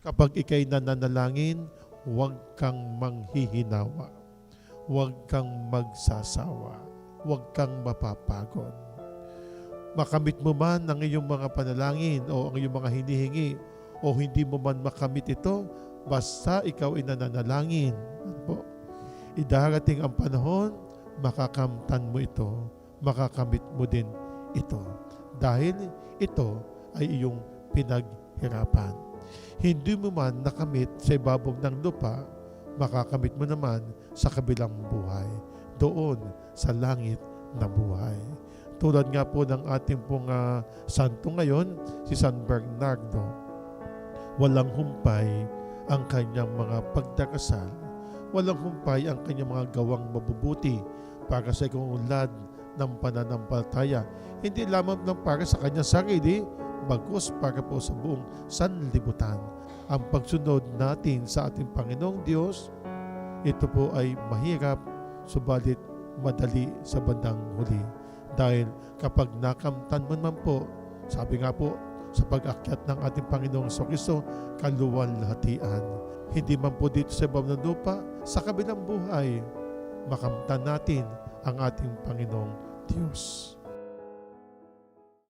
Kapag ika'y nananalangin, huwag kang manghihinawa. Huwag kang magsasawa. Huwag kang mapapagod. Makamit mo man ang iyong mga panalangin o ang iyong mga hinihingi o hindi mo man makamit ito, basta ikaw ay nananalangin. Ano? Idarating ang panahon, makakamtan mo ito, makakamit mo din ito. Dahil ito ay iyong pinaghirapan. Hindi mo man nakamit sa ibabog ng lupa, makakamit mo naman sa kabilang buhay, doon sa langit na buhay. Tulad nga po ng ating pong santo ngayon, si San Bernardo. Walang humpay ang kanyang mga pagdarasal. Walang humpay ang kanyang mga gawang mabubuti para sa ikaunlad ng pananampalataya. Hindi lamang para sa kanyang sarili, bagkus para po sa buong sanlibutan. Ang pagsunod natin sa ating Panginoong Diyos, ito po ay mahirap, subalit madali sa bandang huli. Dahil kapag nakamtan mo naman po, sabi nga po, sa pag-akyat ng ating Panginoong Kristo, kaluwalhatian. Hindi man po dito sa ibang ng lupa, sa kabilang buhay, makamtan natin ang ating Panginoong Diyos.